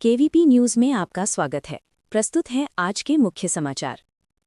KVP news में आपका स्वागत है। प्रस्तुत हैं आज के मुख्य समाचार।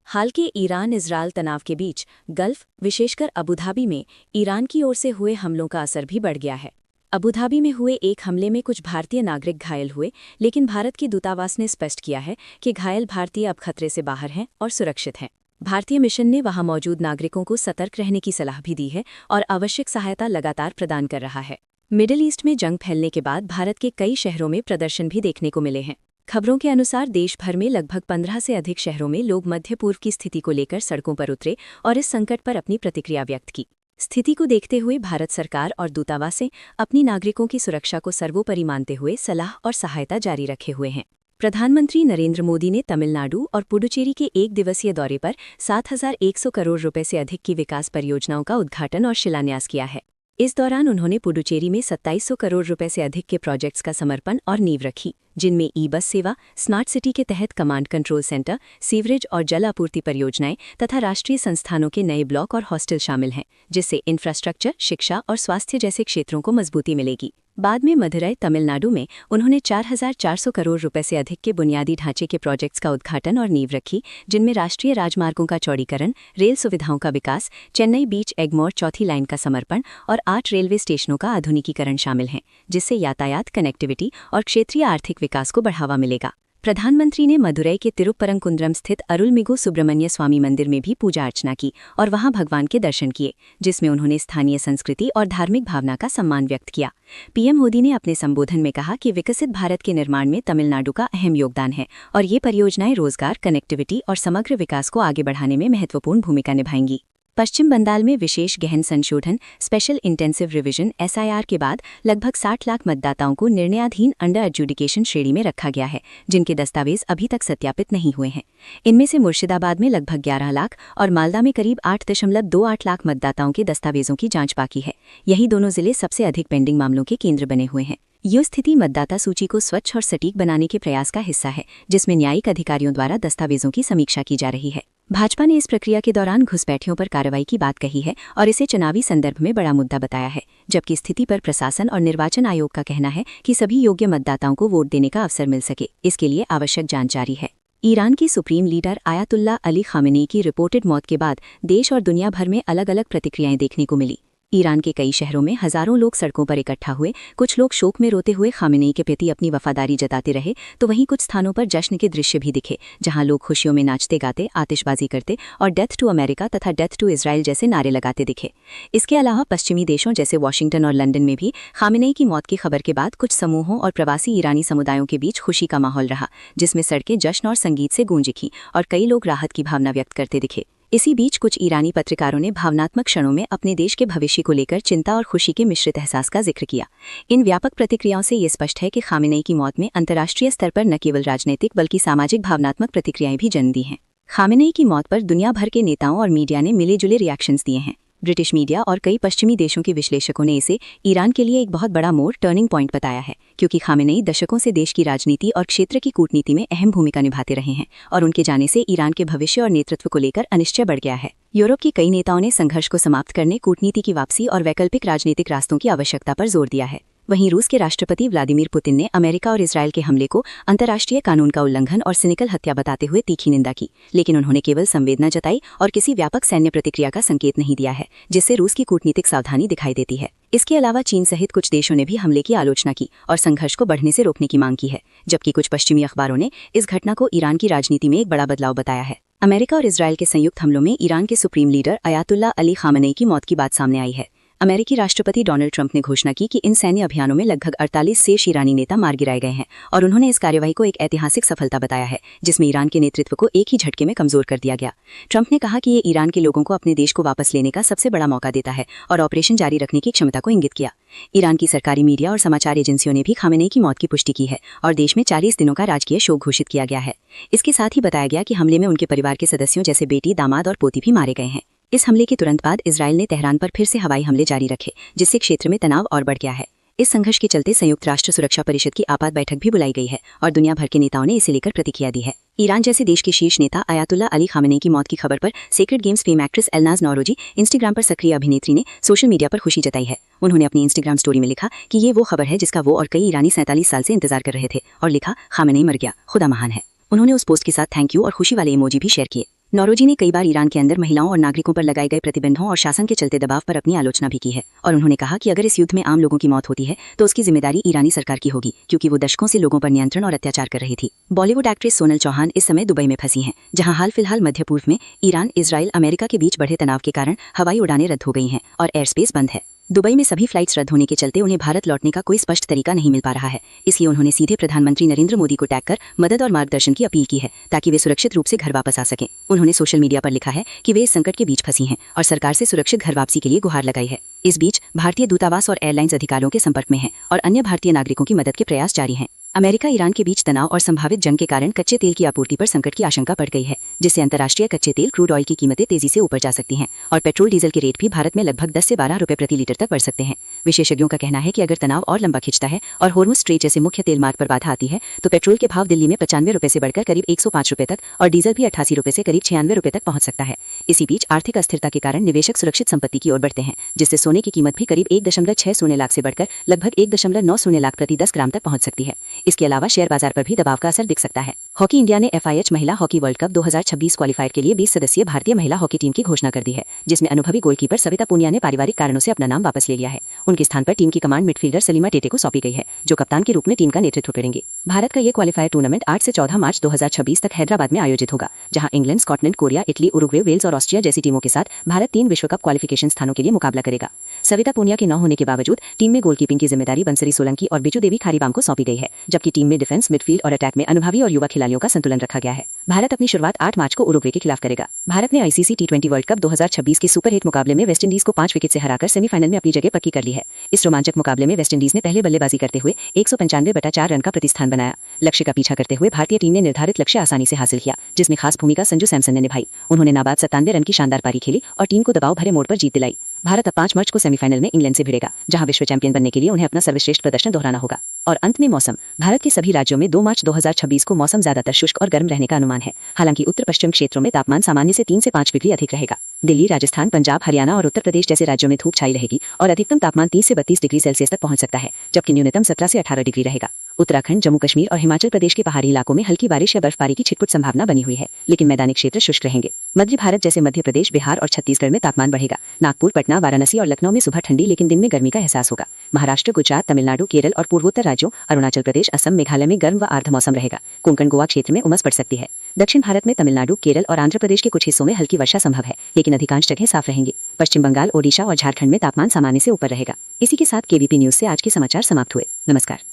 हाल के ईरान-इजरायल तनाव के बीच गल्फ, विशेषकर अबुधाबी में ईरान की ओर से हुए हमलों का असर भी बढ़ गया है। अबुधाबी में हुए एक हमले में कुछ भारतीय नागरिक घायल हुए, लेकिन भारत की दूतावास ने स्पष्ट किया है कि घायल भारतीय अब खतरे से बाहर हैं और सुरक्षित हैं। भारतीय मिशन ने वहां मौजूद नागरिकों को सतर्क रहने की सलाह भी दी है और आवश्यक सहायता लगातार प्रदान कर रहा है। मिडिल ईस्ट में जंग फैलने के बाद भारत के कई शहरों में प्रदर्शन भी देखने को मिले हैं। खबरों के अनुसार देश भर में लगभग 15 से अधिक शहरों में लोग मध्य पूर्व की स्थिति को लेकर सड़कों पर उतरे और इस संकट पर अपनी प्रतिक्रिया व्यक्त की। स्थिति को देखते हुए भारत सरकार और दूतावासें अपनी नागरिकों की सुरक्षा को सर्वोपरि मानते हुए सलाह और सहायता जारी रखे हुए हैं। प्रधानमंत्री नरेंद्र मोदी ने तमिलनाडु और पुडुचेरी के एक दिवसीय दौरे पर 7,100 करोड़ रुपए से अधिक की विकास परियोजनाओं का उद्घाटन और शिलान्यास किया है। इस दौरान उन्होंने पुडुचेरी में 2,700 करोड़ रुपए से अधिक के प्रोजेक्ट्स का समर्पण और नींव रखी, जिनमें ई-बस सेवा, स्मार्ट सिटी के तहत कमांड कंट्रोल सेंटर, सीवरेज और जल आपूर्ति परियोजनाएं तथा राष्ट्रीय संस्थानों के नए ब्लॉक और हॉस्टल शामिल हैं, जिससे इंफ्रास्ट्रक्चर, शिक्षा और स्वास्थ्य जैसे क्षेत्रों को मजबूती मिलेगी। बाद में मदुरै, तमिलनाडु में उन्होंने 4,400 करोड़ रुपए से अधिक के बुनियादी ढांचे के प्रोजेक्ट्स का उद्घाटन और नींव रखी, जिनमें राष्ट्रीय राजमार्गों का चौड़ीकरण, रेल सुविधाओं का विकास, चेन्नई बीच एगमोर चौथी लाइन का समर्पण और 8 रेलवे स्टेशनों का आधुनिकीकरण शामिल हैं, जिससे यातायात, कनेक्टिविटी और क्षेत्रीय आर्थिक विकास को बढ़ावा मिलेगा। प्रधानमंत्री ने मदुरै के तिरुपरंकुंद्रम स्थित अरुलमिगु सुब्रमण्य स्वामी मंदिर में भी पूजा अर्चना की और वहां भगवान के दर्शन किए, जिसमें उन्होंने स्थानीय संस्कृति और धार्मिक भावना का सम्मान व्यक्त किया। पीएम मोदी ने अपने संबोधन में कहा कि विकसित भारत के निर्माण में तमिलनाडु का अहम योगदान है और ये परियोजनाएं रोजगार, कनेक्टिविटी और समग्र विकास को आगे बढ़ाने में महत्वपूर्ण भूमिका निभाएंगी। पश्चिम बंगाल में विशेष गहन संशोधन स्पेशल इंटेंसिव रिवीजन एसआईआर के बाद लगभग 60 लाख मतदाताओं को निर्णयाधीन अंडर एडजुडिकेशन श्रेणी में रखा गया है, जिनके दस्तावेज अभी तक सत्यापित नहीं हुए हैं। इनमें से मुर्शिदाबाद में लगभग 11 लाख और मालदा में करीब 8.28 लाख मतदाताओं के दस्तावेजों की जांच बाकी है। यही दोनों जिले सबसे अधिक पेंडिंग मामलों के केंद्र बने हुए हैं। यह स्थिति मतदाता सूची को स्वच्छ और सटीक बनाने के प्रयास का हिस्सा है, जिसमें न्यायिक अधिकारियों द्वारा दस्तावेजों की समीक्षा की जा रही है। भाजपा ने इस प्रक्रिया के दौरान घुसपैठियों पर कार्रवाई की बात कही है और इसे चुनावी संदर्भ में बड़ा मुद्दा बताया है, जबकि स्थिति पर प्रशासन और निर्वाचन आयोग का कहना है कि सभी योग्य मतदाताओं को वोट देने का अवसर मिल सके, इसके लिए आवश्यक जांच जारी है। ईरान की supreme leader ayatollah Ali Khamenei की रिपोर्टेड मौत के बाद देश और दुनिया भर में अलग अलग प्रतिक्रियाएं देखने को मिली। ईरान के कई शहरों में हजारों लोग सड़कों पर इकट्ठा हुए। कुछ लोग शोक में रोते हुए खामेनी के प्रति अपनी वफादारी जताते रहे, तो वहीं कुछ स्थानों पर जश्न के दृश्य भी दिखे, जहां लोग खुशियों में नाचते गाते, आतिशबाजी करते और डेथ टू अमेरिका तथा डेथ टू इजराइल जैसे नारे लगाते दिखे। इसके अलावा पश्चिमी देशों जैसे वाशिंगटन और लंदन में भी खामेनी की मौत की खबर के बाद कुछ समूहों और प्रवासी ईरानी समुदायों के बीच खुशी का माहौल रहा, जिसमें सड़कें जश्न और संगीत से गूंज उठी और कई लोग राहत की भावना व्यक्त करते दिखे। इसी बीच कुछ ईरानी पत्रकारों ने भावनात्मक क्षणों में अपने देश के भविष्य को लेकर चिंता और खुशी के मिश्रित एहसास का जिक्र किया। इन व्यापक प्रतिक्रियाओं से ये स्पष्ट है कि खामेनी की मौत में अंतर्राष्ट्रीय स्तर पर न केवल राजनीतिक बल्कि सामाजिक भावनात्मक प्रतिक्रियाएं भी जन्म दी हैं। खामेनी की मौत पर दुनिया भर के नेताओं और मीडिया ने मिले जुले रिएक्शंस दिए हैं। ब्रिटिश मीडिया और कई पश्चिमी देशों के विश्लेषकों ने इसे ईरान के लिए एक बहुत बड़ा मोड़ टर्निंग पॉइंट बताया है, क्योंकि खामेनी दशकों से देश की राजनीति और क्षेत्र की कूटनीति में अहम भूमिका निभाते रहे हैं और उनके जाने से ईरान के भविष्य और नेतृत्व को लेकर अनिश्चय बढ़ गया है। यूरोप की कई नेताओं ने संघर्ष को समाप्त करने, कूटनीति की वापसी और वैकल्पिक राजनीतिक रास्तों की आवश्यकता पर जोर दिया है। वहीं रूस के राष्ट्रपति व्लादिमीर पुतिन ने अमेरिका और इजरायल के हमले को अंतर्राष्ट्रीय कानून का उल्लंघन और सिनिकल हत्या बताते हुए तीखी निंदा की, लेकिन उन्होंने केवल संवेदना जताई और किसी व्यापक सैन्य प्रतिक्रिया का संकेत नहीं दिया है, जिससे रूस की कूटनीतिक सावधानी दिखाई देती है। इसके अलावा चीन सहित कुछ देशों ने भी हमले की आलोचना की और संघर्ष को बढ़ने से रोकने की मांग की है, जबकि कुछ पश्चिमी अखबारों ने इस घटना को ईरान की राजनीति में एक बड़ा बदलाव बताया है। अमेरिका और इजरायल के संयुक्त हमलों में ईरान के supreme leader ayatollah Ali Khamenei की मौत की बात सामने आई है। अमेरिकी राष्ट्रपति डोनाल्ड ट्रंप ने घोषणा की कि इन सैन्य अभियानों में लगभग 48 शेष ईरानी नेता मार गिराए गए हैं और उन्होंने इस कार्यवाही को एक ऐतिहासिक सफलता बताया है, जिसमें ईरान के नेतृत्व को एक ही झटके में कमजोर कर दिया गया। ट्रंप ने कहा कि ये ईरान के लोगों को अपने देश को वापस लेने का सबसे बड़ा मौका देता है और ऑपरेशन जारी रखने की क्षमता को इंगित किया। ईरान की सरकारी मीडिया और समाचार एजेंसियों ने भी खामेनी की मौत की पुष्टि की है और देश में 40 दिनों का राजकीय शोक घोषित किया गया है। इसके साथ ही बताया गया कि हमले में उनके परिवार के सदस्यों जैसे बेटी, दामाद और पोती भी मारे गए हैं। इस हमले के तुरंत बाद इजरायल ने तेहरान पर फिर से हवाई हमले जारी रखे, जिससे क्षेत्र में तनाव और बढ़ गया है। इस संघर्ष के चलते संयुक्त राष्ट्र सुरक्षा परिषद की आपात बैठक भी बुलाई गई है और दुनिया भर के नेताओं ने इसे लेकर प्रतिक्रिया दी है। ईरान जैसे देश के शीर्ष नेता अयातुल्ला अली खामेनी की मौत की खबर पर Sacred Games fame actress Elnaaz Norouzi Instagram पर सक्रिय अभिनेत्री ने सोशल मीडिया पर खुशी जताई है। उन्होंने अपनी इंस्टाग्राम स्टोरी में लिखा कि ये वो खबर है जिसका वो और कई ईरानी 47 साल से इंतजार कर रहे थे, और लिखा खामेनी मर गया, खुदा महान है। उन्होंने उस पोस्ट के साथ थैंक यू और खुशी वाले इमोजी भी शेयर किए। नौरोजी ने कई बार ईरान के अंदर महिलाओं और नागरिकों पर लगाए गए प्रतिबंधों और शासन के चलते दबाव पर अपनी आलोचना भी की है, और उन्होंने कहा कि अगर इस युद्ध में आम लोगों की मौत होती है तो उसकी जिम्मेदारी ईरानी सरकार की होगी, क्योंकि वो दशकों से लोगों पर नियंत्रण और अत्याचार कर रही थी। बॉलीवुड एक्ट्रेस सोनल चौहान इस समय दुबई में फंसी हैं, जहां हाल फिलहाल मध्य पूर्व में ईरान, इजराइल, अमेरिका के बीच बढ़े तनाव के कारण हवाई उड़ानें रद्द हो गई हैं और एयर स्पेस बंद है। दुबई में सभी फ्लाइट्स रद्द होने के चलते उन्हें भारत लौटने का कोई स्पष्ट तरीका नहीं मिल पा रहा है। इसलिए उन्होंने सीधे प्रधानमंत्री नरेंद्र मोदी को टैग कर मदद और मार्गदर्शन की अपील की है, ताकि वे सुरक्षित रूप से घर वापस आ सकें। उन्होंने सोशल मीडिया पर लिखा है कि वे इस संकट के बीच फंसी हैं और सरकार से सुरक्षित घर वापसी के लिए गुहार लगाई है। इस बीच भारतीय दूतावास और एयरलाइंस अधिकारियों के संपर्क में हैं और अन्य भारतीय नागरिकों की मदद के प्रयास जारी हैं। अमेरिका ईरान के बीच तनाव और संभावित जंग के कारण कच्चे तेल की आपूर्ति पर संकट की आशंका बढ़ गई है, जिससे अंतर्राष्ट्रीय कच्चे तेल क्रूड ऑयल की कीमतें तेजी से ऊपर जा सकती हैं और पेट्रोल डीजल के रेट भी भारत में लगभग 10 से 12 रुपए प्रति लीटर तक बढ़ सकते हैं। विशेषज्ञों का कहना है कि अगर तनाव और लंबा खिंचता है और हॉर्मुज़ स्ट्रेट जैसे मुख्य तेल मार्ग पर बाधा आती है तो पेट्रोल के भाव दिल्ली में 95 रुपए से बढ़कर करीब 105 रुपए तक और डीजल भी 88 रुपए से करीब 96 रुपए तक पहुंच सकता है। इसी बीच आर्थिक अस्थिरता के कारण निवेशक सुरक्षित संपत्ति की ओर बढ़ते हैं, जिससे सोने की कीमत भी करीब 1.60 लाख से बढ़कर लगभग 1.90 लाख प्रति 10 ग्राम तक पहुंच सकती है। इसके अलावा शेयर बाजार पर भी दबाव का असर दिख सकता है। हॉकी इंडिया ने FIH महिला हॉकी वर्ल्ड कप 2026 क्वालिफायर के लिए 20 सदस्यीय भारतीय महिला हॉकी टीम की घोषणा कर दी है, जिसमें अनुभवी गोलकीपर सविता पूनिया ने पारिवारिक कारणों से अपना नाम वापस ले लिया है। उनके स्थान पर टीम की कमांड मिडफील्डर सलीमा टेटे को सौंपी गई है, जो कप्तान के रूप में टीम का नेतृत्व करेंगे। भारत का ये क्वालिफायर टूर्नामेंट 8 से 14 मार्च 2026 तक हैदराबाद में आयोजित होगा, जहां England, Scotland, Korea, Italy, Uruguay, Wales और ऑस्ट्रिया जैसी टीमों के साथ भारत 3 विश्व कप क्वालिफिकेशन स्थानों के लिए मुकाबला करेगा। सविता पूनिया के न होने के बावजूद टीम में गोलकीपिंग की जिम्मेदारी बंसरी सोलंकी और बिजू देवी खारीबाम को सौंपी गई है, जबकि टीम में डिफेंस, मिडफील्ड और अटैक में अनुभवी और युवा खिलाड़ियों का संतुलन रखा गया है। भारत अपनी शुरुआत 8 मार्च को उरुग्वे के खिलाफ करेगा। भारत ने ICC T20 वर्ल्ड कप 2026 के सुपरहिट मुकाबले में वेस्टइंडीज को 5 विकेट से हराकर सेमीफाइनल में अपनी जगह पक्की कर ली है। इस रोमांचक मुकाबले में वेस्टइंडीज ने पहले बल्लेबाजी करते हुए 195/4 रन का प्रतिस्थान बनाया। लक्ष्य का पीछा करते हुए भारतीय टीम ने निर्धारित लक्ष्य आसानी से हासिल किया, जिसमें खास भूमिका संजू सैमसन ने निभाई। उन्होंने नाबाद 97 रन की शानदार पारी खेली और टीम को दबाव भरे मोड़ पर जीत दिलाई। भारत अब 5 मार्च को सेमीफाइनल में इंग्लैंड से भिड़ेगा, जहां विश्व चैंपियन बनने के लिए उन्हें अपना सर्वश्रेष्ठ प्रदर्शन दोहराना होगा। और अंत में मौसम। भारत के सभी राज्यों में 2 मार्च 2026 को मौसम ज्यादातर शुष्क और गर्म रहने का अनुमान है। हालांकि उत्तर पश्चिम क्षेत्रों में तापमान सामान्य से 3 से 5 डिग्री अधिक रहेगा। दिल्ली, राजस्थान, पंजाब, हरियाणा और उत्तर प्रदेश जैसे राज्यों में धूप छाई रहेगी और अधिकतम तापमान 30 से 32 डिग्री सेल्सियस तक पहुंच सकता है, जबकि न्यूनतम 17 से 18 डिग्री रहेगा। उत्तराखंड, जम्मू कश्मीर और हिमाचल प्रदेश के पहाड़ी इलाकों में हल्की बारिश या बर्फबारी की छिटपुट संभावना बनी हुई है, लेकिन मैदानी क्षेत्र शुष्क रहेंगे। मध्य भारत जैसे मध्य प्रदेश, बिहार और छत्तीसगढ़ में तापमान बढ़ेगा। नागपुर, पटना, वाराणसी और लखनऊ में सुबह ठंडी लेकिन दिन में गर्मी का एहसास होगा। महाराष्ट्र, गुजरात, तमिलनाडु, केरल और पूर्वोत्तर राज्यों अरुणाचल प्रदेश, असम, मेघालय में गर्म व आर्द्र मौसम रहेगा। कोंकण, गोवा क्षेत्र में उमस पड़ सकती है। दक्षिण भारत में तमिलनाडु, केरल और आंध्र प्रदेश के कुछ हिस्सों में हल्की वर्षा संभव है, लेकिन अधिकांश जगह साफ रहेंगी। पश्चिम बंगाल, ओडिशा और झारखंड में तापमान सामान्य से ऊपर रहेगा। इसी के साथ KVP न्यूज से आज के समाचार समाप्त हुए। नमस्कार।